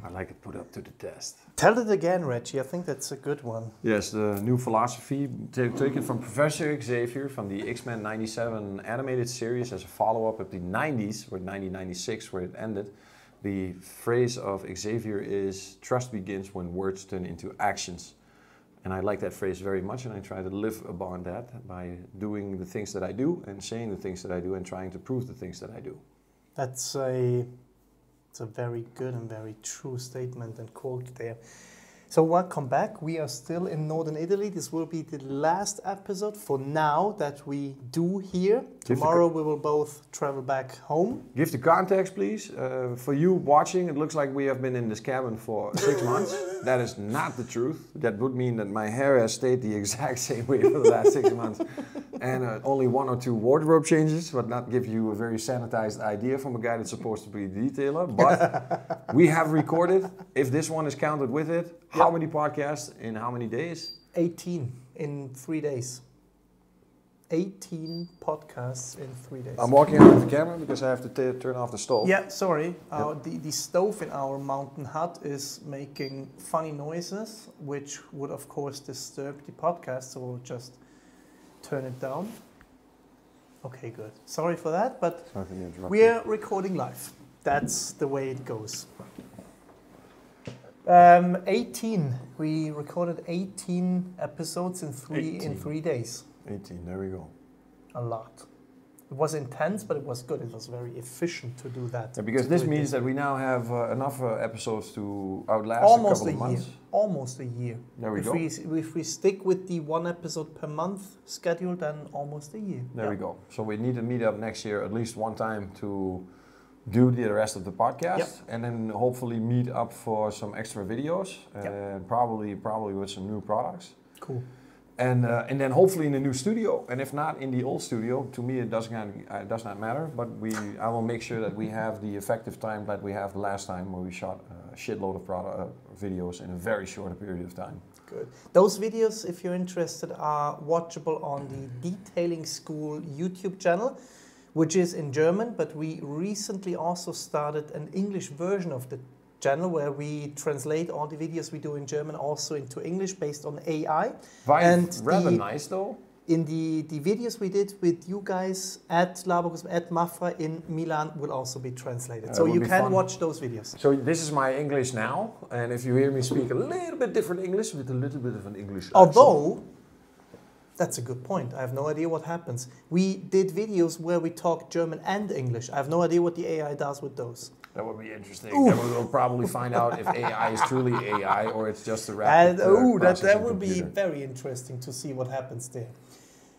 I like it put up to the test. Tell it again, Reggie. I think that's a good one. Yes, the new philosophy taken from Professor Xavier from the X-Men 97 animated series as a follow-up of the 90s, or 1996, where it ended. The phrase of Xavier is, trust begins when words turn into actions. And I like that phrase very much, and I try to live upon that by doing the things that I do and saying the things that I do and trying to prove the things that I do. It's a very good and very true statement and quote there. So welcome back. We are still in Northern Italy. This will be the last episode for now that we do here. Tomorrow we will both travel back home. Give the context, please. For you watching, it looks like we have been in this cabin for 6 months. That is not the truth. That would mean that my hair has stayed the exact same way for the last 6 months. And only 1 or 2 wardrobe changes, but not give you a very sanitized idea from a guy that's supposed to be a detailer. But we have recorded, if this one is counted with it, how many podcasts in how many days? 18 in 3 days. 18 podcasts in 3 days. I'm walking out of the camera because I have to turn off the stove. Yeah, sorry. The stove in our mountain hut is making funny noises, which would of course disturb the podcast, so we'll just turn it down. Okay, good. Sorry for that, but we're recording live. That's the way it goes. 18. We recorded 18 episodes in 3 days. 18, there we go. A lot. It was intense, but it was good. It was very efficient to do that. Yeah, because this means that we now have enough episodes to outlast almost a couple of months. Almost a year. There we go. If we stick with the 1 episode per month schedule, then almost a year. There we go. So we need to meet up next year at least one time to do the rest of the podcast, and then hopefully meet up for some extra videos, and probably with some new products. Cool. And then hopefully in a new studio, and if not in the old studio, to me it does not matter. But I will make sure that we have the effective time that we have the last time, where we shot a shitload of videos in a very short period of time. Good. Those videos, if you're interested, are watchable on the DetailingSchool YouTube channel, which is in German. But we recently also started an English version of the channel where we translate all the videos we do in German also into English based on AI. Rather nice though. In the videos we did with you guys at Labocosmetica, at Mafra in Milan will also be translated. So you can watch those videos. So this is my English now, and if you hear me speak a little bit different English with a little bit of an English accent. Although, that's a good point. I have no idea what happens. We did videos where we talk German and English. I have no idea what the AI does with those. That would be interesting. Then we will probably find out if AI is truly AI or it's just a rapid that would be very interesting to see what happens there.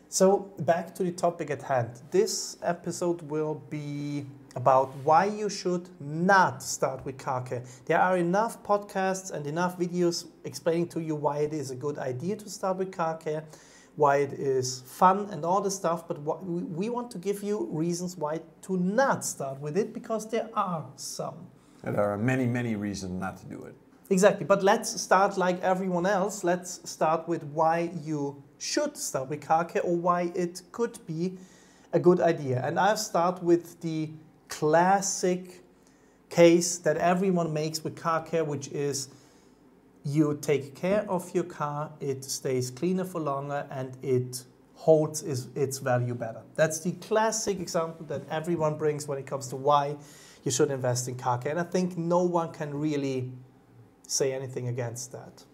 So back to the topic at hand. This episode will be about why you should not start with car care. There are enough podcasts and enough videos explaining to you why it is a good idea to start with car care, why it is fun and all the stuff, but we want to give you reasons why to not start with it, because there are some. And there are many, many reasons not to do it. Exactly, but let's start like everyone else. Let's start with why you should start with car care, or why it could be a good idea. And I'll start with the classic case that everyone makes with car care, which is you take care of your car, it stays cleaner for longer, and it holds its value better. That's the classic example that everyone brings when it comes to why you should invest in car care. And I think no one can really say anything against that.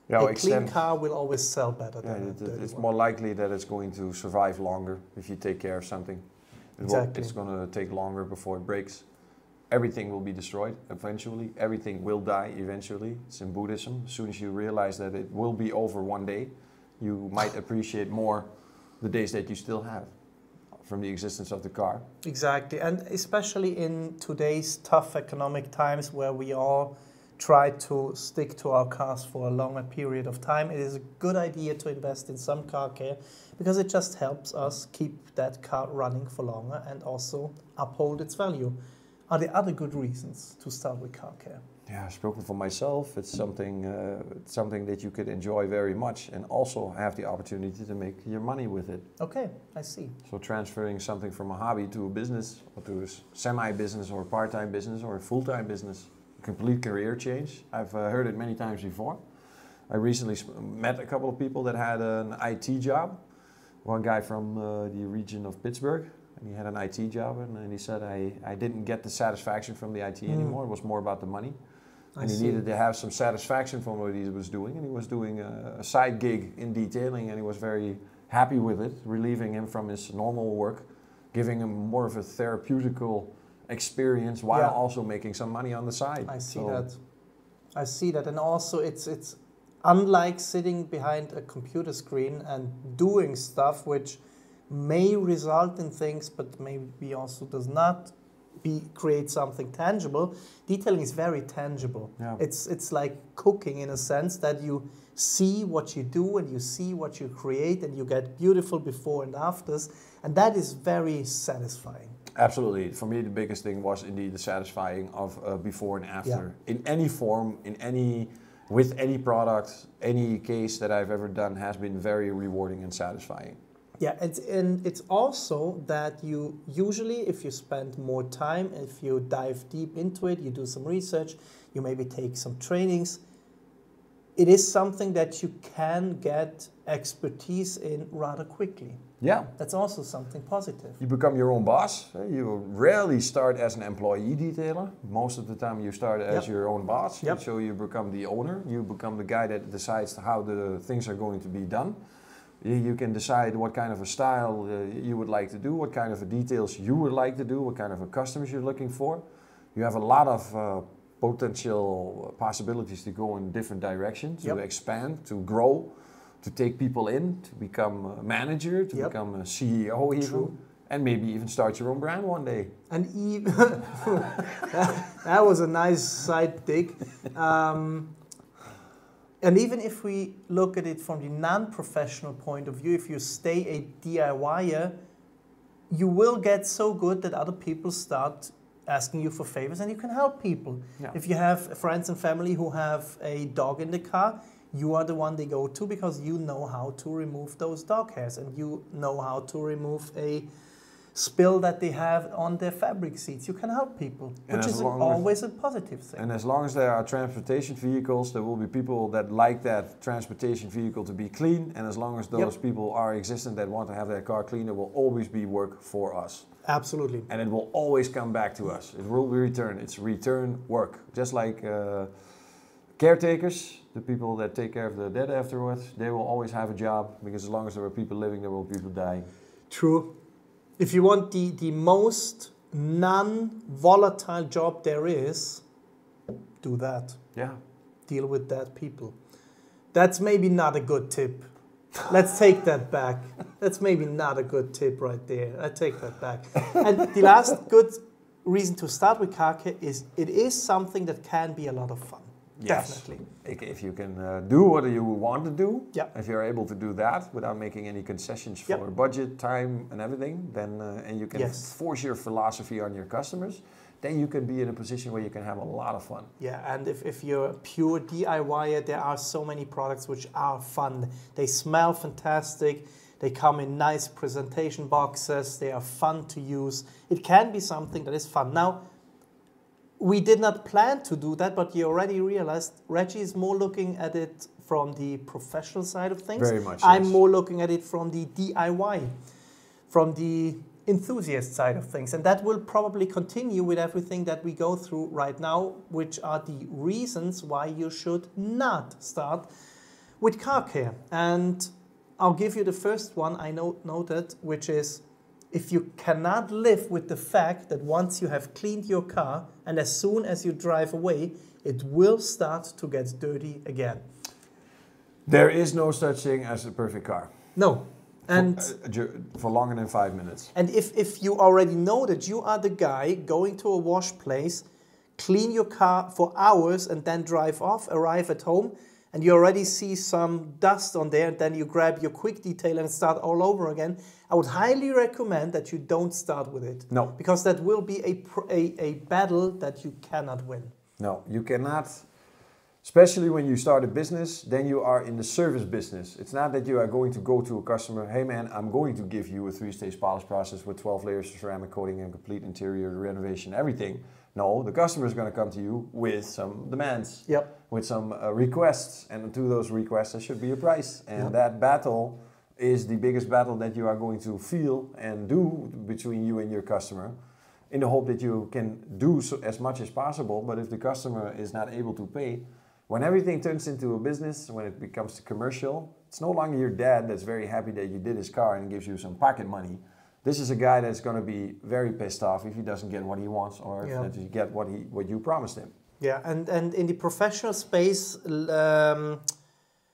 Yeah, a clean car will always sell better than a dirty it's one. more likely that it's going to survive longer if you take care of something. It's going to take longer before it breaks. Everything will be destroyed eventually. Everything will die eventually. It's in Buddhism. As soon as you realize that it will be over one day, you might appreciate more the days that you still have from the existence of the car. Exactly, and especially in today's tough economic times where we all try to stick to our cars for a longer period of time, it is a good idea to invest in some car care, because it just helps us keep that car running for longer and also uphold its value. Are there other good reasons to start with car care? Yeah, spoken for myself, it's something that you could enjoy very much and also have the opportunity to make your money with it. Okay, I see. So transferring something from a hobby to a business, or to a semi-business or a part-time business or a full-time business, complete career change. I've heard it many times before. I recently met a couple of people that had an IT job. One guy from the region of Pittsburgh, and he had an IT job, and he said, I didn't get the satisfaction from the IT anymore. It was more about the money. And he needed to have some satisfaction from what he was doing, and he was doing a side gig in detailing, and he was very happy with it, relieving him from his normal work, giving him more of a therapeutical experience while also making some money on the side. I see that, and also it's unlike sitting behind a computer screen and doing stuff which may result in things, but maybe also does not create something tangible. Detailing is very tangible. Yeah. It's like cooking in a sense that you see what you do and you see what you create and you get beautiful before and afters, and that is very satisfying. Absolutely. For me, the biggest thing was indeed the satisfying of before and after. Yeah. In any form, with any product, any case that I've ever done has been very rewarding and satisfying. Yeah, and it's also that you usually, if you spend more time, if you dive deep into it, you do some research, you maybe take some trainings, it is something that you can get expertise in rather quickly. Yeah. That's also something positive. You become your own boss. You rarely start as an employee detailer. Most of the time you start as your own boss. Yep. So you become the owner. You become the guy that decides how the things are going to be done. You can decide what kind of a style you would like to do, what kind of details you would like to do, what kind of customers you're looking for. You have a lot of potential possibilities to go in different directions, to expand, to grow, to take people in, to become a manager, to become a CEO even, and maybe even start your own brand one day. And even that was a nice side dig. And even if we look at it from the non-professional point of view, if you stay a DIYer, you will get so good that other people start asking you for favors and you can help people. Yeah. If you have friends and family who have a dog in the car, you are the one they go to because you know how to remove those dog hairs and you know how to remove a spill that they have on their fabric seats. You can help people, which is always a positive thing. And as long as there are transportation vehicles, there will be people that like that transportation vehicle to be clean. And as long as those people are existent that want to have their car clean, there will always be work for us. Absolutely. And it will always come back to us. It will be returned. It's return work. Just like caretakers, the people that take care of the dead afterwards, they will always have a job because as long as there are people living, there will be people dying. True. If you want the most non-volatile job there is, do that. Yeah. Deal with dead people. That's maybe not a good tip. Let's take that back. That's maybe not a good tip right there. I take that back. And the last good reason to start with car care is it is something that can be a lot of fun. Yes. Definitely. If you can do what you want to do, if you're able to do that without making any concessions for budget, time and everything, then and you can force your philosophy on your customers, then you can be in a position where you can have a lot of fun. Yeah, and if you're a pure DIYer, there are so many products which are fun. They smell fantastic, they come in nice presentation boxes, they are fun to use. It can be something that is fun. Now, we did not plan to do that, but you already realized Reggie is more looking at it from the professional side of things. Very much. I'm more looking at it from the DIY, from the enthusiast side of things. And that will probably continue with everything that we go through right now, which are the reasons why you should not start with car care. And I'll give you the first one I noted, which is if you cannot live with the fact that once you have cleaned your car and as soon as you drive away, it will start to get dirty again. There is no such thing as a perfect car. No. And for longer than 5 minutes. And if you already know that you are the guy going to a wash place, clean your car for hours and then drive off, arrive at home, and you already see some dust on there, and then you grab your quick detail and start all over again, I would highly recommend that you don't start with it. No. Because that will be a battle that you cannot win. No, you cannot. Especially when you start a business, then you are in the service business. It's not that you are going to go to a customer, hey man, I'm going to give you a 3-stage polish process with 12 layers of ceramic coating and complete interior renovation, everything. No, the customer is going to come to you with some demands, with some requests, and to those requests there should be a price. And that battle is the biggest battle that you are going to feel and do between you and your customer, in the hope that you can do as much as possible. But if the customer is not able to pay, when everything turns into a business, when it becomes commercial, it's no longer your dad that's very happy that you did his car and gives you some pocket money. This is a guy that's going to be very pissed off if he doesn't get what he wants, or if he get what you promised him. Yeah, and in the professional space, Larry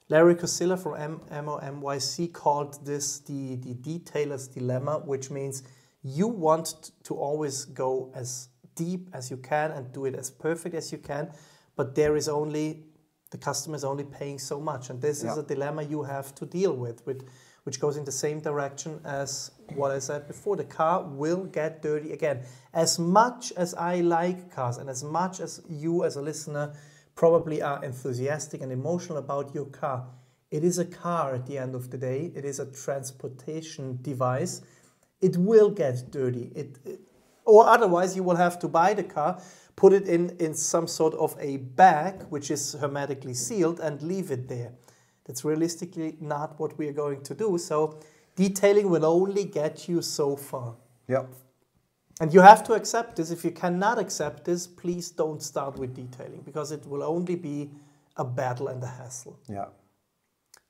Cosilla from MOMYC called this the detailer's dilemma, which means you want to always go as deep as you can and do it as perfect as you can, but the customer is only paying so much, and this is a dilemma you have to deal with, which goes in the same direction as what I said before. The car will get dirty again. As much as I like cars, and as much as you as a listener probably are enthusiastic and emotional about your car, it is a car at the end of the day. It is a transportation device. It will get dirty. Or otherwise you will have to buy the car, put it in some sort of a bag which is hermetically sealed, and leave it there. That's realistically not what we are going to do. So detailing will only get you so far. Yep. And you have to accept this. If you cannot accept this, please don't start with detailing, because it will only be a battle and a hassle. Yeah.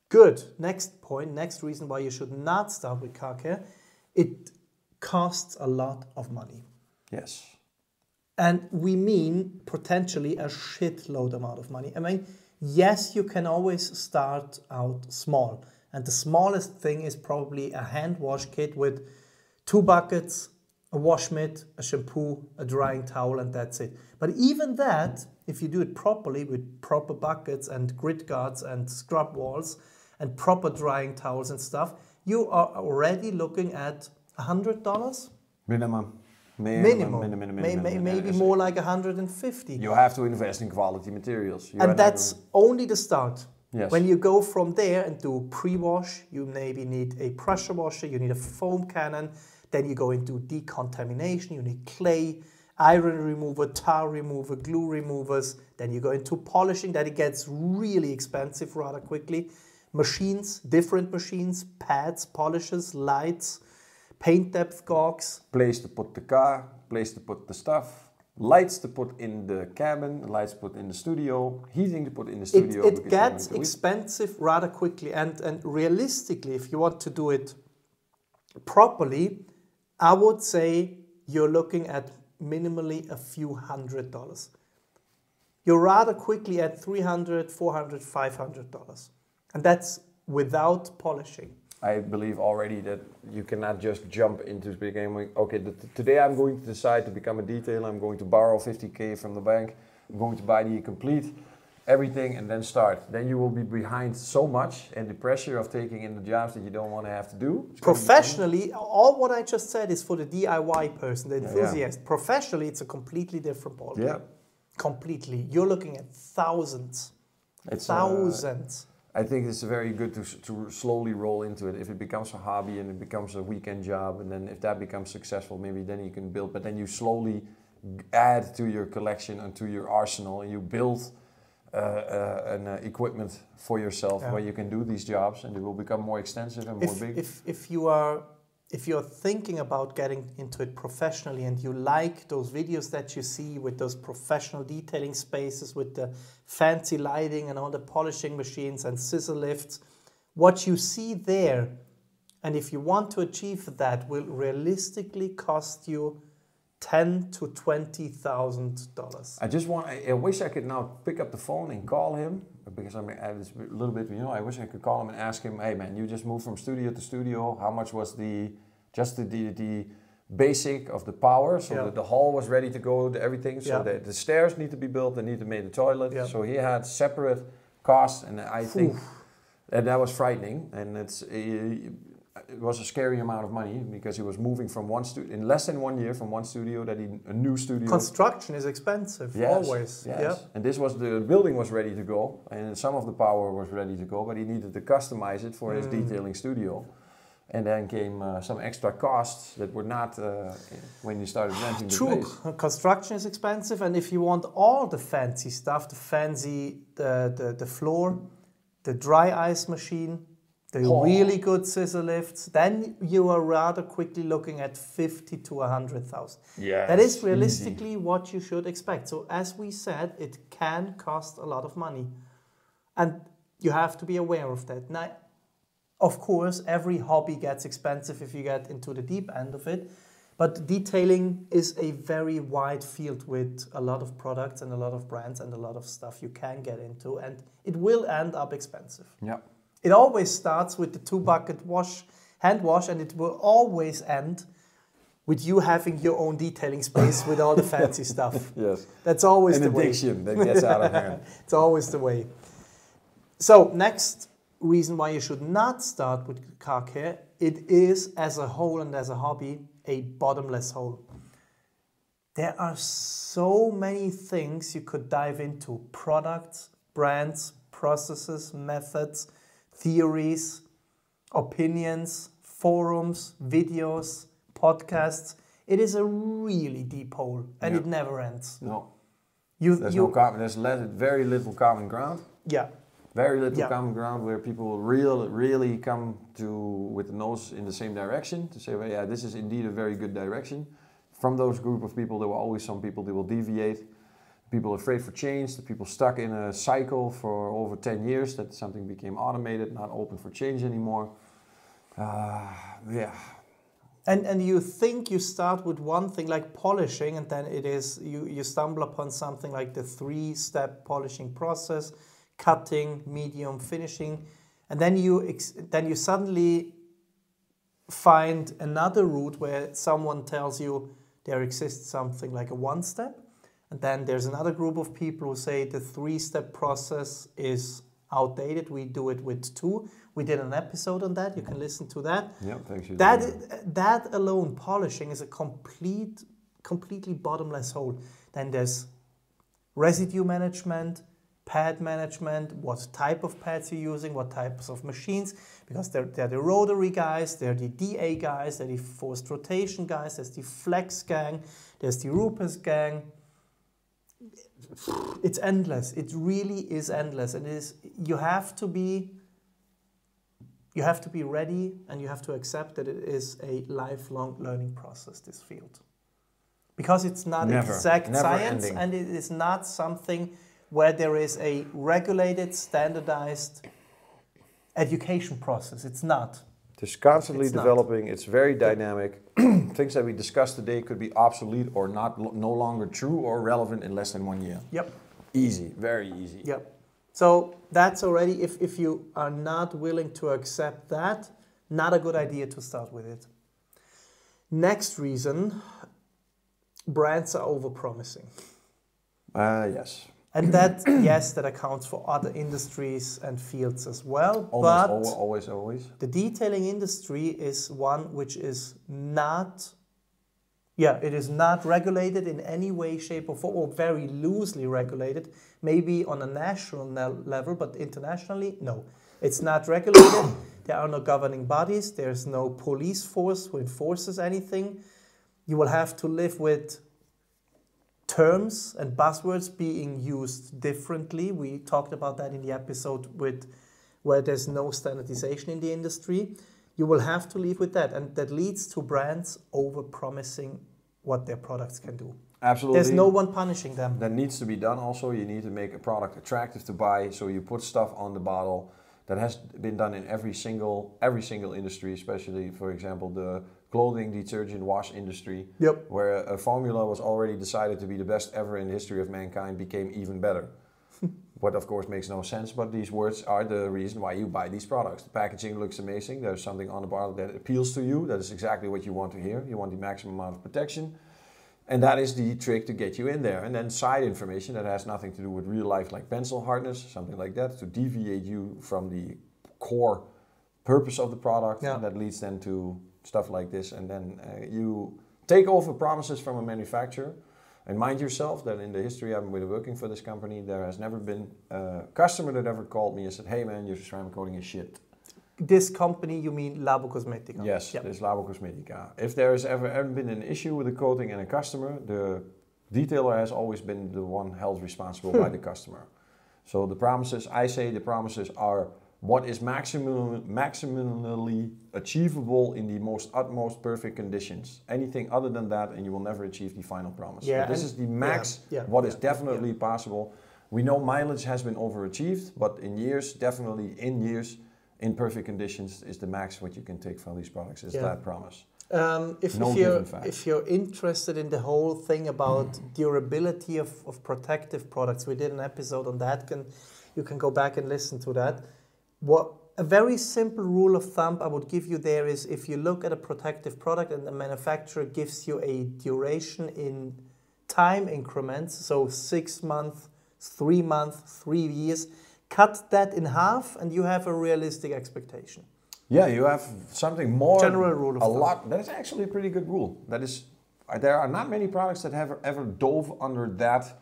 Good. Next point, next reason why you should not start with car care. It costs a lot of money. Yes. And we mean potentially a shitload amount of money. I mean, yes, you can always start out small. And the smallest thing is probably a hand wash kit with 2 buckets, a wash mitt, a shampoo, a drying towel, and that's it. But even that, if you do it properly with proper buckets and grit guards and scrub walls and proper drying towels and stuff, you are already looking at $100? Minimum. Maybe more like 150. You have to invest in quality materials. And that's only the start. Yes. When you go from there and do pre-wash, you maybe need a pressure washer, you need a foam cannon, then you go into decontamination, you need clay, iron remover, tar remover, glue removers, then you go into polishing, then it gets really expensive rather quickly. Machines, different machines, pads, polishers, lights, paint depth gauges. Place to put the car, place to put the stuff, lights to put in the cabin, lights to put in the studio, heating to put in the studio. It gets expensive rather quickly, and realistically, if you want to do it properly, I would say you're looking at minimally a few $100. You're rather quickly at $300, $400, $500. And that's without polishing. I believe already that you cannot just jump into becoming, okay, today I'm going to decide to become a detailer, I'm going to borrow 50K from the bank, I'm going to buy the complete everything and then start. Then you will be behind so much, and the pressure of taking in the jobs that you don't want to have to do. Professionally, all what I just said is for the DIY person, the enthusiast. Professionally, it's a completely different ballgame. Yeah. Completely. You're looking at thousands. Thousands. I think it's very good to slowly roll into it. If it becomes a hobby and it becomes a weekend job, and then if that becomes successful, maybe then you can build. But then you slowly add to your collection and to your arsenal, and you build an equipment for yourself where you can do these jobs, and it will become more extensive and more big. If you're thinking about getting into it professionally, and you like those videos that you see with those professional detailing spaces with the fancy lighting and all the polishing machines and scissor lifts, what you see there, and if you want to achieve that, will realistically cost you $10,000 to $20,000. I wish I could now pick up the phone and call him, because I'm it's a little bit, I wish I could call him and ask him, hey man, you just moved from studio to studio, how much was the basic of the power, so the hall was ready to go, everything, so the stairs need to be built, they need to make the toilet, so he had separate costs, and I think that was frightening, and it was a scary amount of money, because he was moving from one studio in less than 1 year, from one studio a new studio. Construction is expensive, always. Yes. And the building was ready to go, and some of the power was ready to go, but he needed to customize it for his detailing studio. And then came some extra costs that were not when you started renting the place. True, construction is expensive, and if you want all the fancy stuff, the floor, the dry ice machine, the really good scissor lifts, then you are rather quickly looking at 50 to 100,000. Yeah, that is realistically what you should expect. So as we said, it can cost a lot of money, and you have to be aware of that. Now, of course, every hobby gets expensive if you get into the deep end of it, but detailing is a very wide field with a lot of products and a lot of brands and a lot of stuff you can get into, and it will end up expensive. Yeah. It always starts with the 2-bucket hand wash, and it will always end with you having your own detailing space with all the fancy stuff. Yes. That's always the way. An addiction that gets out of hand. It's always the way. So next reason why you should not start with car care, it is as a whole and as a hobby a bottomless hole. There are so many things you could dive into: products, brands, processes, methods, theories, opinions, forums, videos, podcasts. It is a really deep hole, and it never ends. No. There's very little common ground. Yeah. Very little common ground where people will really come to with the nose in the same direction to say, well, yeah, this is indeed a very good direction. From those group of people, there were always some people that will deviate. People afraid for change, the people stuck in a cycle for over 10 years, that something became automated, not open for change anymore. Yeah. And you think you start with one thing like polishing, and then it is you stumble upon something like the 3-step polishing process, cutting, medium, finishing, and then you suddenly find another route where someone tells you there exists something like a 1-step. And then there's another group of people who say the 3-step process is outdated. We do it with 2. We did an episode on that. You can listen to that. Yeah, thanks. That alone, polishing, is a completely bottomless hole. Then there's residue management, pad management, what type of pads you're using, what types of machines, because they're the rotary guys, they're the DA guys, they're the forced rotation guys, there's the flex gang, there's the Rupes gang. It's endless. It really is endless, and you have to be ready, and you have to accept that it is a lifelong learning process, this field, because it's not exact science, ending. And it is not something where there is a regulated, standardized education process. It's not. It's constantly developing. It's very dynamic. Things that we discussed today could be obsolete or no longer true or relevant in less than 1 year. Yep. Easy, very easy. Yep. So that's already, if you are not willing to accept that, not a good idea to start with it. Next reason, brands are overpromising. Yes. And that, yes, that accounts for other industries and fields as well. Always. The detailing industry is one which is not, it is not regulated in any way, shape or form, or very loosely regulated. Maybe on a national level, but internationally, no. It's not regulated. There are no governing bodies. There's no police force who enforces anything. You will have to live with terms and buzzwords being used differently. We talked about that in the episode where there's no standardization in the industry. You will have to live with that, and that leads to brands over-promising what their products can do. Absolutely. There's no one punishing them. That needs to be done also. You need to make a product attractive to buy, so you put stuff on the bottle. That has been done in every single industry, especially, for example, the clothing, detergent, wash industry, where a formula was already decided to be the best ever in the history of mankind, became even better. What of course makes no sense, but these words are the reason why you buy these products. The packaging looks amazing, there's something on the bottle that appeals to you, that is exactly what you want to hear, you want the maximum amount of protection, and that is the trick to get you in there. And then side information that has nothing to do with real life, like pencil hardness, something like that, to deviate you from the core purpose of the product, and that leads then to stuff like this, and then you take over promises from a manufacturer. And mind yourself that in the history I've been working for this company, there has never been a customer that ever called me and said, "Hey man, your ceramic coating is shit." This company, you mean Labocosmetica? Yes, it's Labocosmetica. If there has ever been an issue with the coating and a customer, the detailer has always been the one held responsible by the customer. So the promises, the promises are what is maximally achievable in the utmost perfect conditions. Anything other than that, and you will never achieve the final promise. Yeah, but this is the max, what is definitely possible. We know mileage has been overachieved, but in years, in perfect conditions, is the max what you can take from these products, is that promise. If you're interested in the whole thing about durability of protective products, we did an episode on that. You can go back and listen to that. A very simple rule of thumb I would give you there is if you look at a protective product and the manufacturer gives you a duration in time increments, so 6 months, 3 months, 3 years, cut that in half and you have a realistic expectation. Yeah, you have something more. General rule of thumb. That is actually a pretty good rule. There are not many products that have ever dove under that.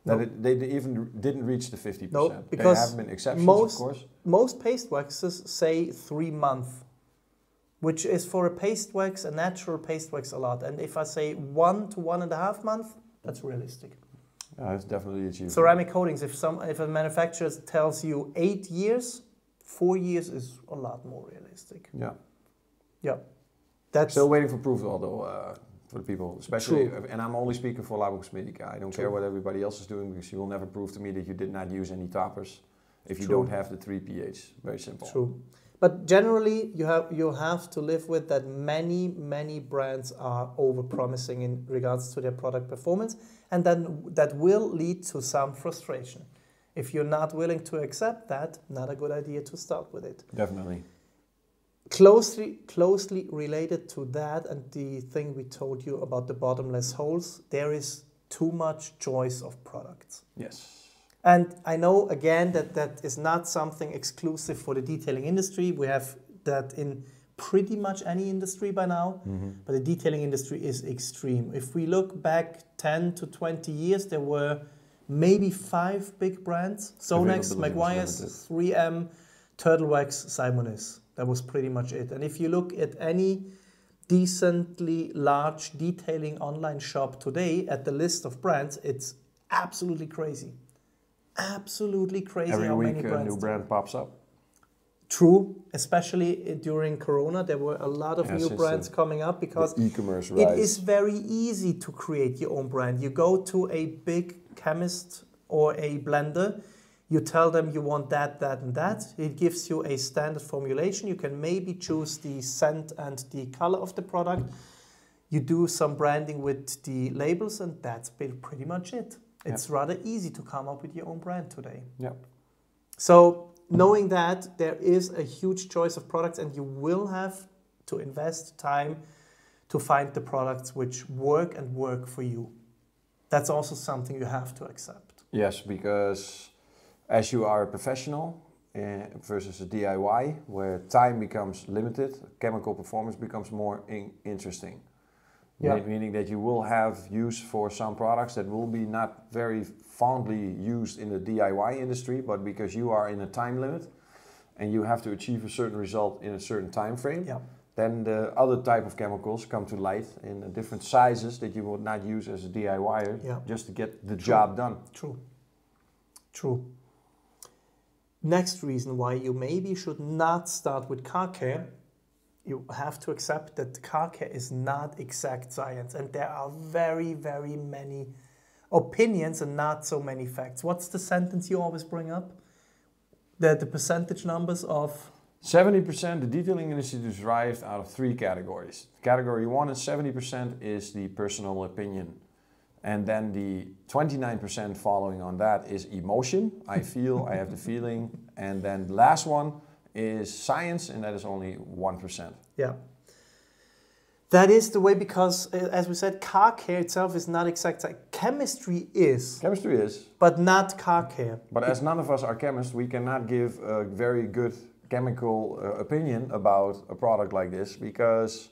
They even didn't reach the 50%. No, because there have been exceptions, of course. Most paste waxes say 3 months, which is for a paste wax, a natural paste wax, a lot. And if I say 1 to 1.5 months, that's realistic. It's definitely achievable. Ceramic coatings, if a manufacturer tells you 8 years, 4 years is a lot more realistic. Yeah. Yeah. That's still waiting for proof, although. For the people, especially, and I'm only speaking for Labocosmetica. I don't care what everybody else is doing because you will never prove to me that you did not use any toppers if you don't have the 3 pH. Very simple. True. But generally, you have to live with that many brands are over-promising in regards to their product performance, and then that will lead to some frustration. If you're not willing to accept that, not a good idea to start with it. Definitely. Closely related to that and the thing we told you about the bottomless holes, there is too much choice of products. Yes. And I know, again, that is not something exclusive for the detailing industry. We have that in pretty much any industry by now, but the detailing industry is extreme. If we look back 10 to 20 years, there were maybe 5 big brands: Sonex, Maguire's, 3M, Turtle Wax, Simonis. That was pretty much it. And if you look at any decently large detailing online shop today at the list of brands, it's absolutely crazy. Absolutely crazy. Every how week many brands a new brand pops up. True, especially during Corona, there were a lot of new brands coming up because e-commerce it is very easy to create your own brand. You go to a big chemist or a blender, you tell them you want that, and that. It gives you a standard formulation. You can maybe choose the scent and the color of the product. You do some branding with the labels, and that's pretty much it. It's rather easy to come up with your own brand today. Yeah. So knowing that there is a huge choice of products and you will have to invest time to find the products which work for you. That's also something you have to accept. Yes, because as you are a professional versus a DIY, where time becomes limited, chemical performance becomes more interesting. Yeah. Meaning that you will have use for some products that will be not very fondly used in the DIY industry, but because you are in a time limit and you have to achieve a certain result in a certain time frame, then the other type of chemicals come to light in different sizes that you would not use as a DIYer just to get the job done. True. Next reason why you maybe should not start with car care, you have to accept that car care is not exact science and there are very many opinions and not so many facts. What's the sentence you always bring up? The percentage numbers of 70%, the detailing industry is derived out of 3 categories. Category 1 is 70% is the personal opinion. And then the 29% following on that is emotion. I feel, I have the feeling. And then the last one is science, and that is only 1%. Yeah. That is the way because, as we said, car care itself is not exact. Chemistry is. Chemistry is. But not car care. But as none of us are chemists, we cannot give a very good chemical opinion about a product like this because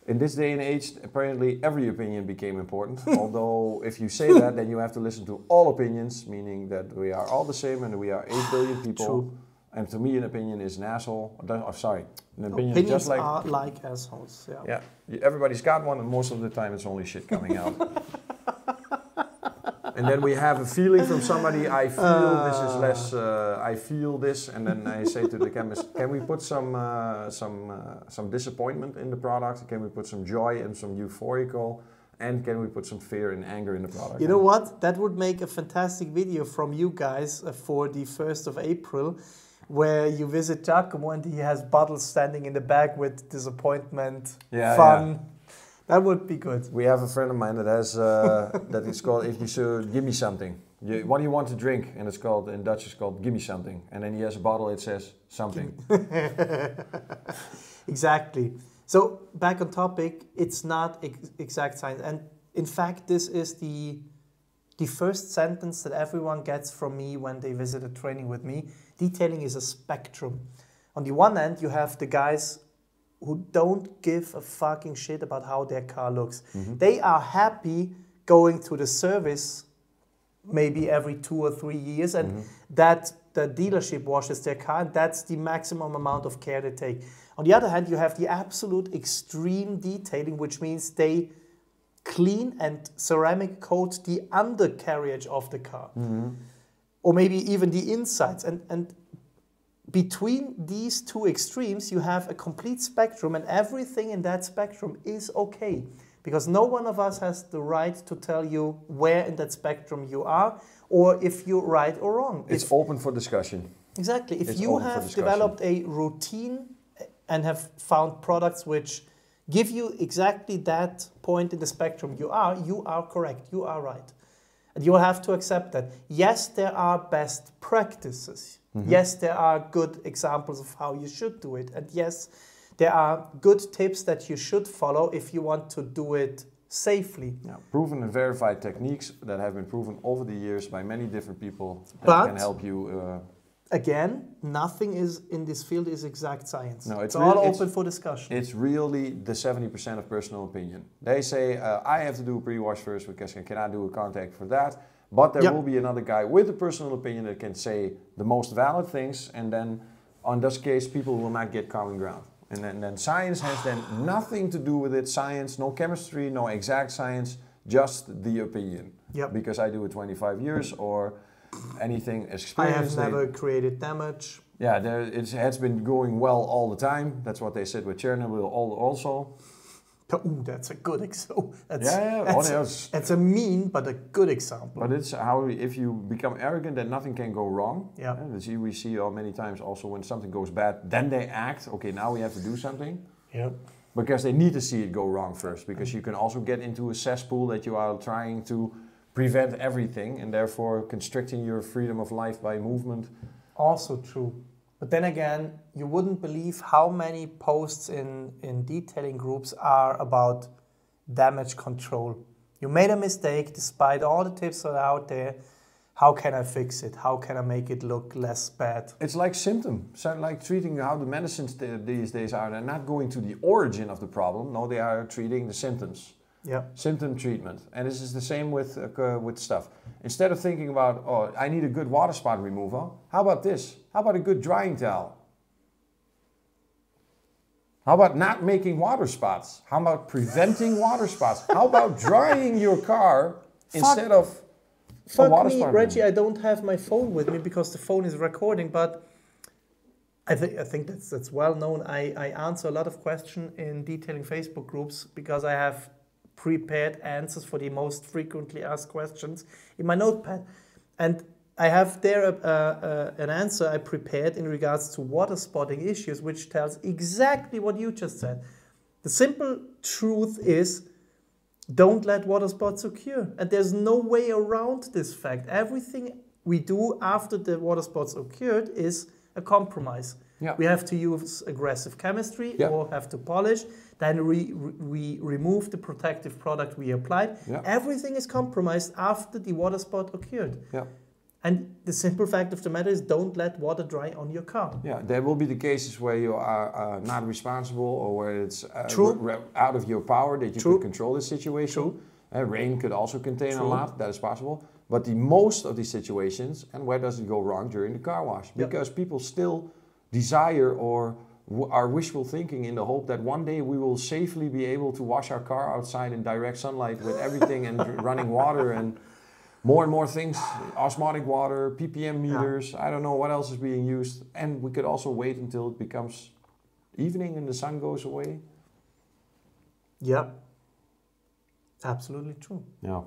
in this day and age, apparently every opinion became important. Although if you say that, then you have to listen to all opinions, meaning that we are all the same and we are 8 billion people. True. And to me, an opinion is an asshole. Oh, sorry, an opinion Opinions is just like... are like assholes, yeah. Yeah, everybody's got one, and most of the time it's only shit coming out. And then we have a feeling from somebody, I feel this is less, I feel this, and then I say to the chemist, can we put some disappointment in the product? Can we put some joy and some euphorical? And can we put some fear and anger in the product? You know what? That would make a fantastic video from you guys for the 1st of April, where you visit Giacomo and he has bottles standing in the back with disappointment, fun. Yeah. That would be good. We have a friend of mine that has, that is called, if you should give me something. What do you want to drink? And it's called, in Dutch it's called, give me something. And then he has a bottle, it says something. Exactly. So back on topic, it's not exact science. And in fact, this is the first sentence that everyone gets from me when they visit a training with me. Detailing is a spectrum. On the one hand, you have the guys who don't give a fucking shit about how their car looks. Mm-hmm. They are happy going to the service maybe every 2 or 3 years, and that the dealership washes their car, and that's the maximum amount of care they take. On the other hand, you have the absolute extreme detailing, which means they clean and ceramic coat the undercarriage of the car, or maybe even the insides. And between these two extremes, you have a complete spectrum, and everything in that spectrum is okay. Because no one of us has the right to tell you where in that spectrum you are, or if you're right or wrong. It's open for discussion. Exactly. If you have developed a routine and have found products which give you exactly that point in the spectrum you are correct, you are right. And you will have to accept that. Yes, there are best practices. Yes, there are good examples of how you should do it. And yes, there are good tips that you should follow if you want to do it safely. Yeah, proven and verified techniques that have been proven over the years by many different people that can help you. Again, nothing is in this field is exact science. No, it's all open for discussion. It's really the 70% of personal opinion. They say, I have to do a pre-wash first because I cannot do a contact for that. But there will be another guy with a personal opinion that can say the most valid things, and then on this case, people will not get common ground. And then science has then nothing to do with it. Science, no chemistry, no exact science, just the opinion. Yep. Because I do it 25 years or anything experience. I have never created damage. Yeah, it has been going well all the time. That's what they said with Chernobyl also. Ooh, that's a good example. That's a mean but a good example. But it's how if you become arrogant, then nothing can go wrong. Yeah. We see many times also when something goes bad, then they act. Okay, now we have to do something. Yeah. Because they need to see it go wrong first. Because you can also get into a cesspool that you are trying to prevent everything, and therefore constricting your freedom of life by movement. Also true. But then again, you wouldn't believe how many posts in detailing groups are about damage control. You made a mistake despite all the tips that are out there. How can I fix it? How can I make it look less bad? It's like symptoms. So like treating how the medicines these days are. They're not going to the origin of the problem. No, they are treating the symptoms. Yeah. Symptom treatment. And this is the same with stuff. Instead of thinking about, oh, I need a good water spot remover, how about this? How about a good drying towel? How about not making water spots? How about preventing water spots? How about drying your car instead of a water spot? Reggie, I don't have my phone with me because the phone is recording, but I think that's well known. I answer a lot of questions in detailing Facebook groups because I have prepared answers for the most frequently asked questions in my notepad. And I have there an answer I prepared in regards to water spotting issues, which tells exactly what you just said. The simple truth is, don't let water spots occur. And there's no way around this fact. Everything we do after the water spots occurred is a compromise. Yeah. We have to use aggressive chemistry or have to polish. Then we remove the protective product we applied. Yeah. Everything is compromised after the water spot occurred. Yeah. And the simple fact of the matter is, don't let water dry on your car. Yeah, there will be the cases where you are not responsible or where it's out of your power that you could control the situation. Rain could also contain a lot, that is possible. But the most of these situations, and where does it go wrong? During the car wash. Yep. Because people still desire or are wishful thinking in the hope that one day we will safely be able to wash our car outside in direct sunlight with everything and running water and more things, osmotic water, ppm meters, I don't know what else is being used. And we could also wait until it becomes evening and the sun goes away. Yeah, absolutely true. Yeah.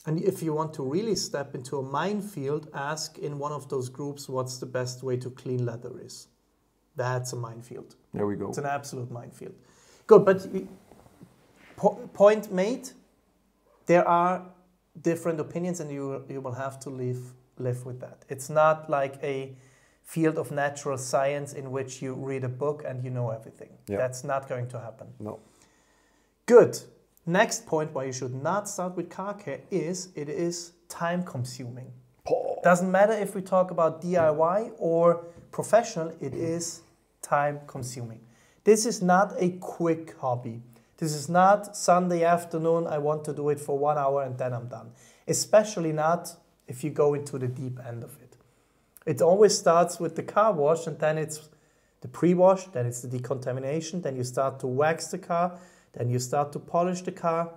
And if you want to really step into a minefield, ask in one of those groups what's the best way to clean leather is. That's a minefield. There we go. It's an absolute minefield. Good, but point made, there are different opinions and you will have to live with that. It's not like a field of natural science in which you read a book and you know everything. Yeah. That's not going to happen. No. Good. Next point why you should not start with car care is it is time consuming. Doesn't matter if we talk about DIY or professional, it is time consuming. This is not a quick hobby. This is not Sunday afternoon, I want to do it for 1 hour and then I'm done. Especially not if you go into the deep end of it. It always starts with the car wash and then it's the pre-wash, then it's the decontamination, then you start to wax the car, then you start to polish the car.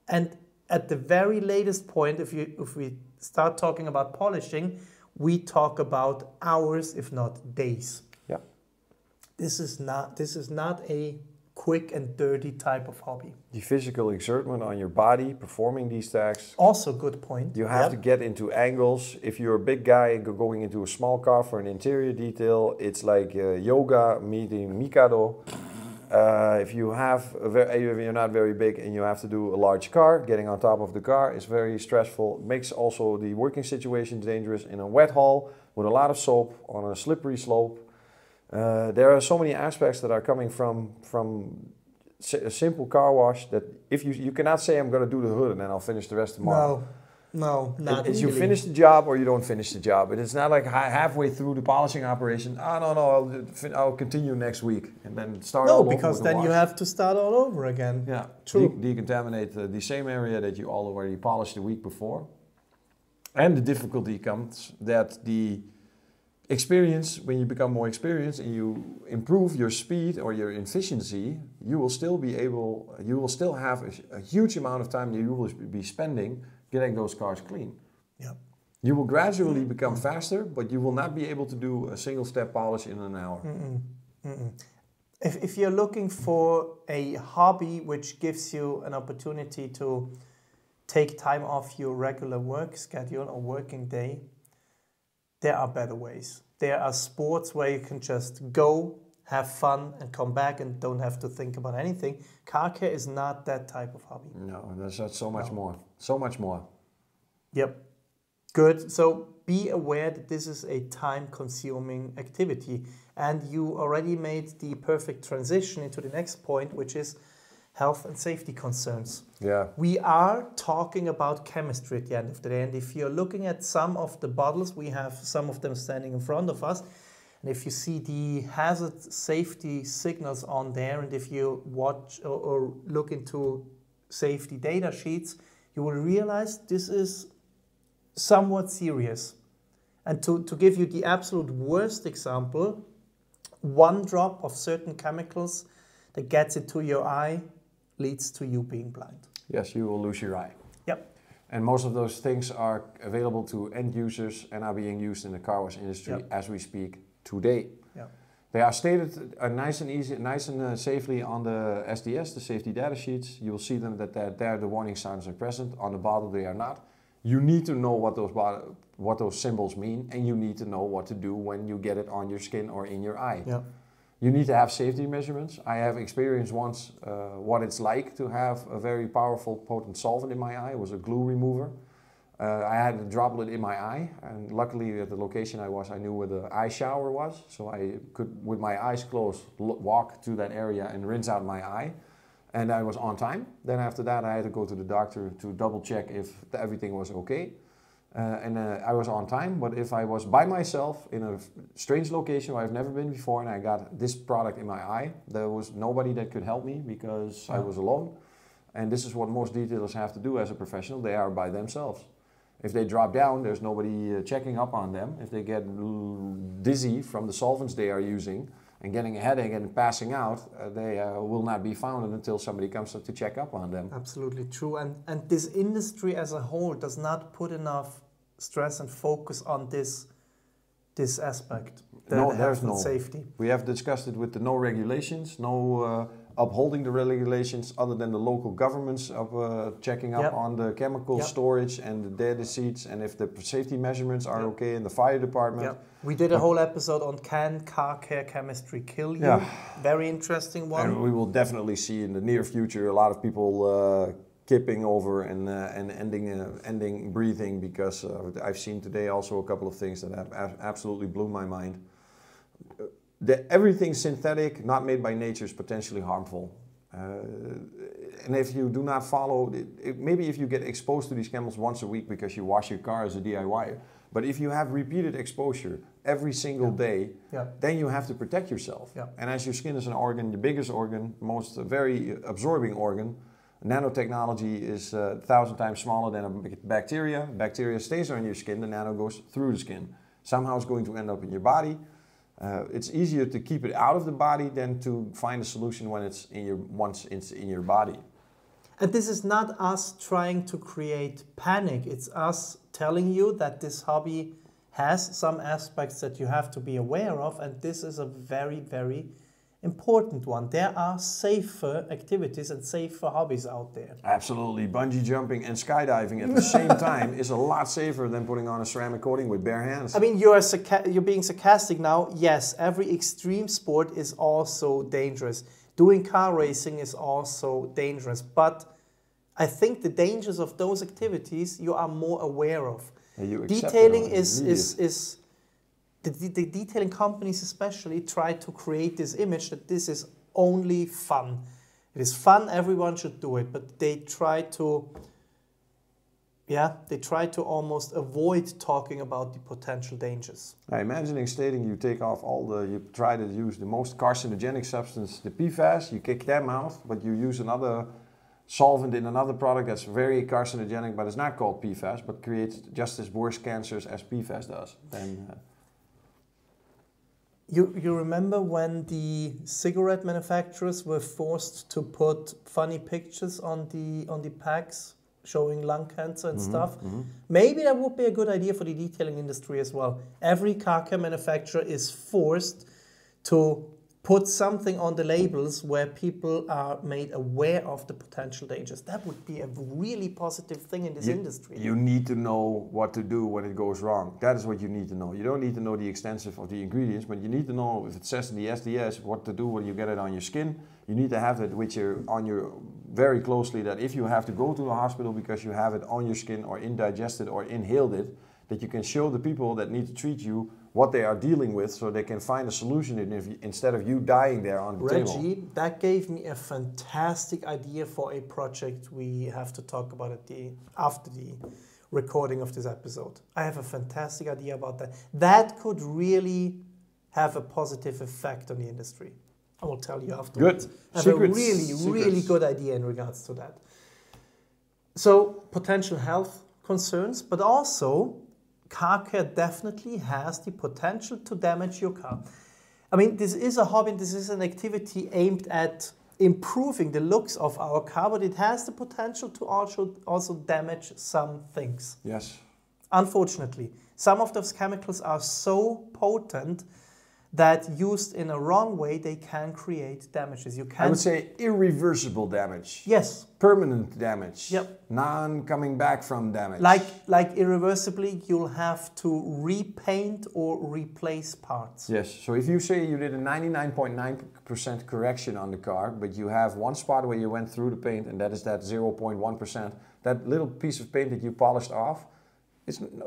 And at the very latest point, if we start talking about polishing, we talk about hours, if not days. Yeah. This is not a quick and dirty type of hobby. The physical exertion on your body, performing these tasks. Also good point. You have to get into angles. If you're a big guy going into a small car for an interior detail, it's like yoga meeting Mikado. If you're not very big and you have to do a large car, getting on top of the car is very stressful. It makes also the working situation dangerous in a wet hall with a lot of soap on a slippery slope. There are so many aspects that are coming from a simple car wash that if you cannot say I'm going to do the hood and then I'll finish the rest tomorrow. No, not It's really. You finish the job or you don't finish the job. It's not like halfway through the polishing operation, I'll continue next week and then start all over. No, because then you have to start all over again. Yeah, true. Decontaminate the same area that you already polished the week before. And the difficulty comes that the experience, when you become more experienced and you improve your speed or your efficiency, you will still have a huge amount of time that you will be spending getting those cars clean. Yeah. You will gradually become faster, but you will not be able to do a single step polish in an hour. If you're looking for a hobby which gives you an opportunity to take time off your regular work schedule or working day, there are better ways. There are sports where you can just go, have fun, and come back and don't have to think about anything. Car care is not that type of hobby. No, there's so much more. So much more. Yep. Good. So be aware that this is a time-consuming activity. And you already made the perfect transition into the next point, which is health and safety concerns. Yeah. We are talking about chemistry at the end of the day. And if you're looking at some of the bottles, we have some of them standing in front of us. And if you see the hazard safety signals on there, and if you watch or look into safety data sheets, you will realize this is somewhat serious. And to give you the absolute worst example, 1 drop of certain chemicals that gets into your eye leads to you being blind. Yes, you will lose your eye. Yep. And most of those things are available to end users and are being used in the car wash industry as we speak today. Yeah. They are stated nice and safely on the SDS, the safety data sheets. You will see them that there the warning signs are present. On the bottle they are not. You need to know what those symbols mean, and you need to know what to do when you get it on your skin or in your eye. Yeah. You need to have safety measurements. I have experienced once what it's like to have a very powerful, potent solvent in my eye. It was a glue remover. I had a droplet in my eye, and luckily at the location I was, I knew where the eye shower was, so I could, with my eyes closed, walk to that area and rinse out my eye, and I was on time. Then after that I had to go to the doctor to double check if everything was okay, and I was on time. But if I was by myself in a strange location where I've never been before and I got this product in my eye, there was nobody that could help me because I was alone. And this is what most detailers have to do as a professional. They are by themselves. If they drop down, there's nobody checking up on them. If they get dizzy from the solvents they are using and getting a headache and passing out, they will not be found until somebody comes up to check up on them. Absolutely true. And this industry as a whole does not put enough stress and focus on this aspect. No, there's no safety. We have discussed it with the no regulations, no upholding the regulations other than the local governments of checking up on the chemical storage and the data sheets and if the safety measurements are okay in the fire department. We did a whole episode on can car care chemistry kill you? Very interesting one. And we will definitely see in the near future a lot of people kipping over and ending breathing because I've seen today also a couple of things that have absolutely blew my mind. Everything synthetic, not made by nature, is potentially harmful. And if you do not follow, maybe if you get exposed to these chemicals once a week because you wash your car as a DIYer, but if you have repeated exposure every single day, then you have to protect yourself. And as your skin is an organ, the biggest organ, most very absorbing organ, nanotechnology is 1,000 times smaller than a bacteria. Bacteria stays on your skin, the nano goes through the skin. Somehow it's going to end up in your body. It's easier to keep it out of the body than to find a solution when it's in once it's in your body. And this is not us trying to create panic. It's us telling you that this hobby has some aspects that you have to be aware of, and this is a very, very important one. There are safer activities and safer hobbies out there. Absolutely. Bungee jumping and skydiving at the same time is a lot safer than putting on a ceramic coating with bare hands. I mean, you're being sarcastic now. Yes, every extreme sport is also dangerous. Doing car racing is also dangerous. But I think the dangers of those activities you are more aware of. Detailing is the detailing companies especially try to create this image that this is only fun. It is fun, everyone should do it, but they try to almost avoid talking about the potential dangers. Imagining stating you take off you try to use the most carcinogenic substance, the PFAS, you kick them out, but you use another solvent in another product that's very carcinogenic, but it's not called PFAS, but creates just as worse cancers as PFAS does. Then, You remember when the cigarette manufacturers were forced to put funny pictures on the packs showing lung cancer and stuff? Maybe that would be a good idea for the detailing industry as well. Every car care manufacturer is forced to put something on the labels where people are made aware of the potential dangers. That would be a really positive thing in this industry. You need to know what to do when it goes wrong. That is what you need to know. You don't need to know the extensive of the ingredients, but you need to know if it says in the SDS what to do when you get it on your skin. You need to have that with very closely, that if you have to go to the hospital because you have it on your skin or indigested or inhaled it, that you can show the people that need to treat you what they are dealing with so they can find a solution instead of you dying there on the table. Reggie, that gave me a fantastic idea for a project we have to talk about after the recording of this episode. I have a fantastic idea about that. That could really have a positive effect on the industry. I will tell you afterwards. Good. I have a really good idea in regards to that. So, potential health concerns, but also car care definitely has the potential to damage your car. I mean, this is a hobby, this is an activity aimed at improving the looks of our car, but it has the potential to also damage some things. Yes. Unfortunately, some of those chemicals are so potent that used in a wrong way, they can create damages. I would say irreversible damage. Yes. Permanent damage. Yep. Non-coming back from damage. Like irreversibly, you'll have to repaint or replace parts. Yes. So if you say you did a 99.9% correction on the car, but you have one spot where you went through the paint, and that is that 0.1%, that little piece of paint that you polished off,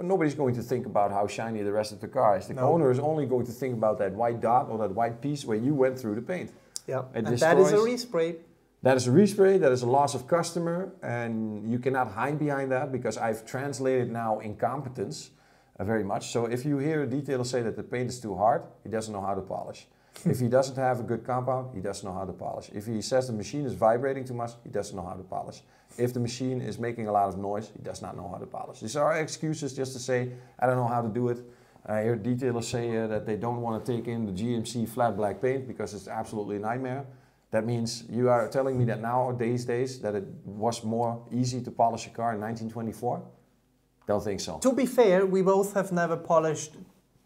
nobody's going to think about how shiny the rest of the car is. The owner is only going to think about that white dot or that white piece where you went through the paint. Yeah, and that is a respray. That is a respray, that is a loss of customer, and you cannot hide behind that because I've translated now incompetence very much. So if you hear a detailer say that the paint is too hard, he doesn't know how to polish. If he doesn't have a good compound, he doesn't know how to polish. If he says the machine is vibrating too much, he doesn't know how to polish. If the machine is making a lot of noise, he does not know how to polish. These are excuses just to say, I don't know how to do it. I hear detailers say that they don't want to take in the GMC flat black paint because it's absolutely a nightmare. That means you are telling me that nowadays that it was more easy to polish a car in 1924? Don't think so. To be fair, we both have never polished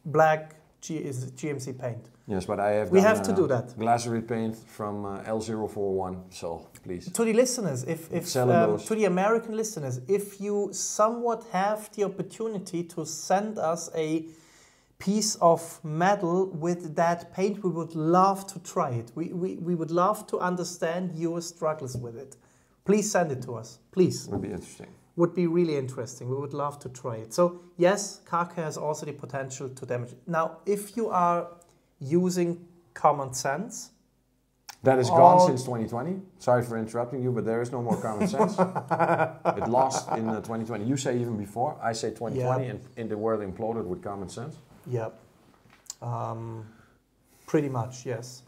black GMC paint. Yes, but I have. We have to do that. Glasery paint from L041. So please. To the listeners, to the American listeners, if you somewhat have the opportunity to send us a piece of metal with that paint, we would love to try it. We would love to understand your struggles with it. Please send it to us. Please. Would be interesting. Would be really interesting. We would love to try it. So yes, car care has also the potential to damage. Now, if you are using common sense, that is gone since 2020. Sorry for interrupting you, but there is no more common sense. It lost in 2020. You say even before. I say 2020, and in the world imploded with common sense. Yeah, pretty much, yes.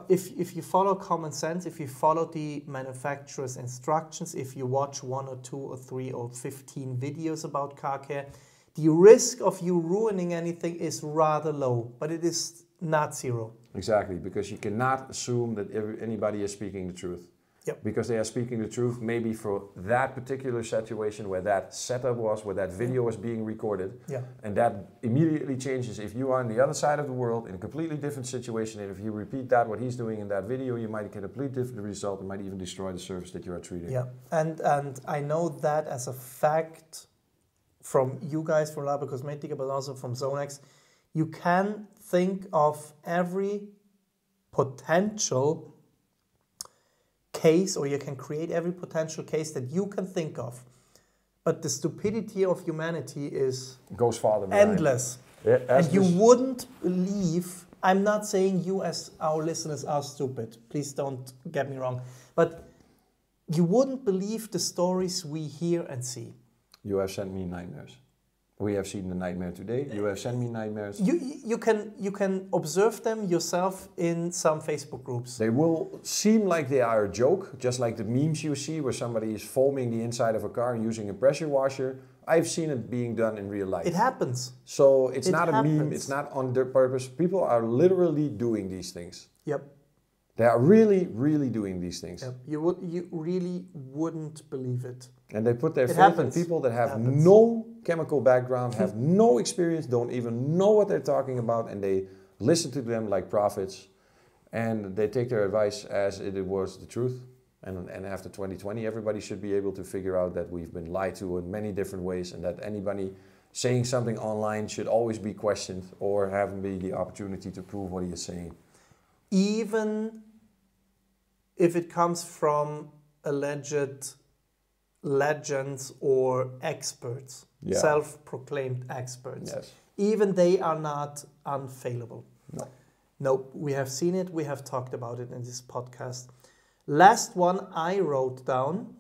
If you follow common sense, if you follow the manufacturer's instructions, if you watch 1 or 2 or 3 or 15 videos about car care, the risk of you ruining anything is rather low, but it is not zero. Exactly, because you cannot assume that anybody is speaking the truth. Yep. Because they are speaking the truth maybe for that particular situation where that setup was, where that video was being recorded. Yeah. And that immediately changes if you are on the other side of the world in a completely different situation, and if you repeat that, what he's doing in that video, you might get a completely different result and might even destroy the service that you are treating. Yeah, and I know that as a fact from you guys, from Labocosmetica, but also from Zonex. You can think of every potential case, or you can create every potential case that you can think of, but the stupidity of humanity goes farther endless. Yeah, and you wouldn't believe, I'm not saying you as our listeners are stupid, please don't get me wrong, but you wouldn't believe the stories we hear and see. You have sent me nightmares. We have seen the nightmare today. You have sent me nightmares. You can observe them yourself in some Facebook groups. They will seem like they are a joke, just like the memes you see where somebody is foaming the inside of a car and using a pressure washer. I've seen it being done in real life. It happens. So it's not a meme, it's not on their purpose. People are literally doing these things. Yep. They are really, really doing these things. Yep. You really wouldn't believe it. And they put their faith in people that have no chemical background, have no experience, don't even know what they're talking about, and they listen to them like prophets, and they take their advice as it was the truth. And after 2020, everybody should be able to figure out that we've been lied to in many different ways, and that anybody saying something online should always be questioned or have the opportunity to prove what he is saying. Even if it comes from alleged legends or experts, self-proclaimed experts, even they are not unfailable. No, we have seen it, we have talked about it in this podcast. Last one I wrote down,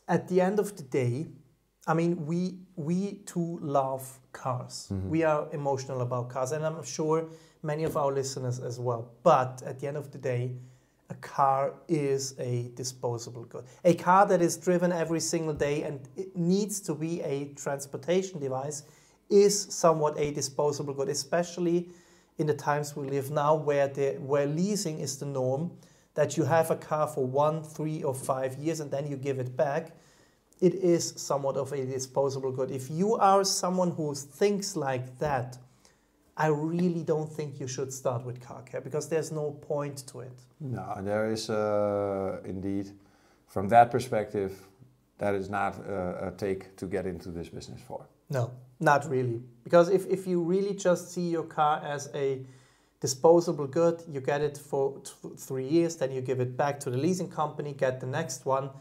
at the end of the day, I mean, we too love cars. Mm-hmm. We are emotional about cars, and I'm sure many of our listeners as well. But at the end of the day, a car is a disposable good. A car that is driven every single day and it needs to be a transportation device is somewhat a disposable good, especially in the times we live now where leasing is the norm, that you have a car for 1, 3 or 5 years and then you give it back. It is somewhat of a disposable good. If you are someone who thinks like that, I really don't think you should start with car care because there's no point to it. No, there is indeed, from that perspective, that is not a take to get into this business for. No, not really. Because if you really just see your car as a disposable good, you get it for 3 years, then you give it back to the leasing company, get the next one,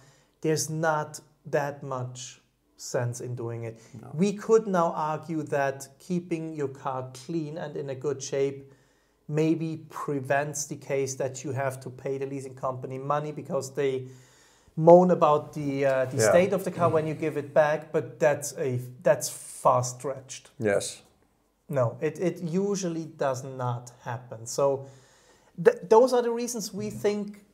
there's not that much sense in doing it. No. We could now argue that keeping your car clean and in a good shape maybe prevents the case that you have to pay the leasing company money because they moan about the state of the car when you give it back, but that's far stretched. Yes. No, it usually does not happen. So those are the reasons we think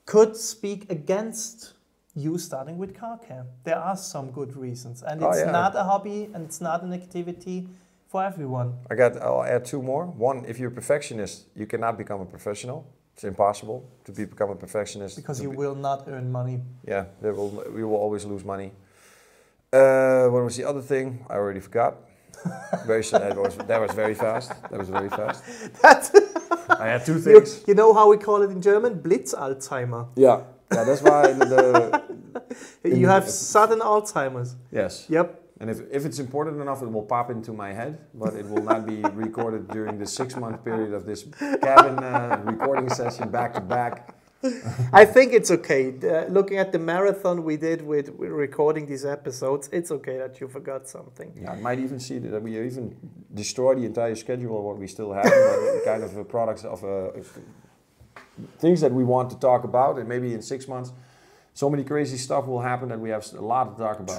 could speak against you starting with car care. There are some good reasons, and it's not a hobby and it's not an activity for everyone. I'll add two more. One, if you're a perfectionist, you cannot become a professional. It's impossible to become a perfectionist. Because you will not earn money. Yeah, we will always lose money. What was the other thing? I already forgot. That was very fast. That was very fast. I had two things. You know how we call it in German? Blitz Alzheimer. Yeah, that's why you have sudden Alzheimer's. Yes. Yep. And if it's important enough, it will pop into my head, but it will not be recorded during the 6-month period of this cabin recording session back to back. I think it's okay. Looking at the marathon we did with recording these episodes, it's okay that you forgot something. Yeah, I might even see that we even destroy the entire schedule of what we still have, but kind of products of things that we want to talk about, and maybe in 6 months, so many crazy stuff will happen that we have a lot to talk about.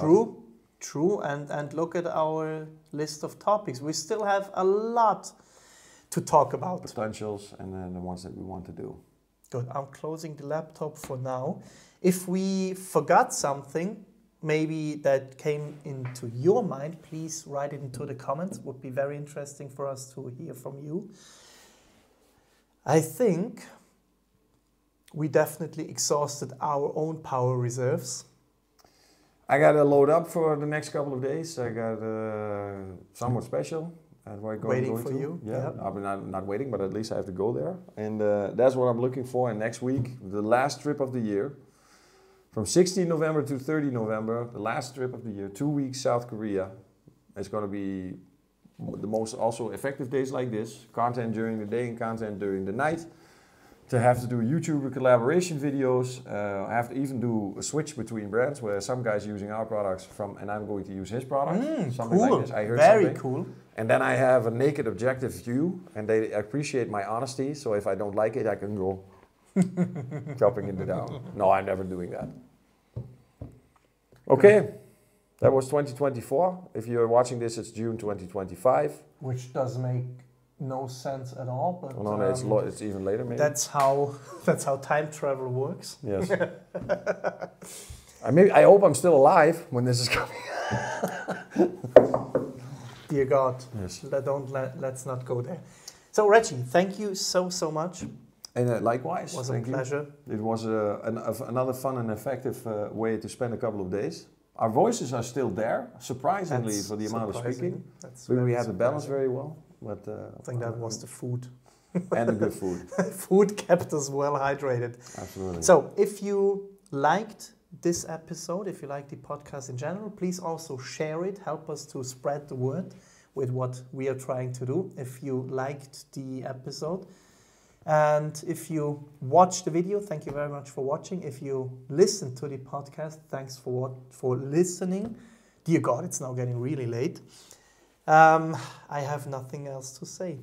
True, and look at our list of topics. We still have a lot to talk about. Potentials and then the ones that we want to do. Good, I'm closing the laptop for now. If we forgot something, maybe that came into your mind, please write it into the comments. It would be very interesting for us to hear from you. I think we definitely exhausted our own power reserves. I got to load up for the next couple of days. I got somewhat special. Waiting for you. Yeah, I'm not waiting, but at least I have to go there. And that's what I'm looking for. And next week, the last trip of the year, from 16 November to 30 November, the last trip of the year, 2 weeks South Korea. It's going to be the most also effective days like this. Content during the day and content during the night. To have to do YouTuber collaboration videos. I have to even do a switch between brands where some guy's using our products and I'm going to use his product. Something cool. like this. I heard very something. Cool. And then I have a naked objective view and they appreciate my honesty. So if I don't like it, I can go chopping it down. No, I'm never doing that. Okay, that was 2024. If you're watching this, it's June 2025. Which does make no sense at all, but no, it's even later. Maybe that's how time travel works. Yes. I hope I'm still alive when this is coming. Dear God, yes. Let's not go there. So Reggie, thank you so much. And likewise, it was a pleasure. It was another fun and effective way to spend a couple of days. Our voices are still there, surprisingly, for the amount of speaking. We had the balance very well. But, I think that was the food. And the good food. Food kept us well hydrated. Absolutely. So if you liked this episode, if you like the podcast in general, please also share it. Help us to spread the word with what we are trying to do. If you liked the episode. And if you watched the video, thank you very much for watching. If you listened to the podcast, thanks for listening. Dear God, it's now getting really late. I have nothing else to say.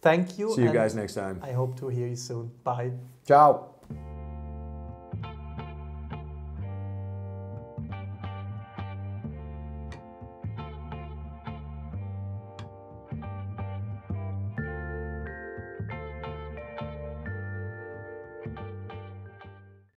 Thank you. See you guys next time. I hope to hear you soon. Bye. Ciao.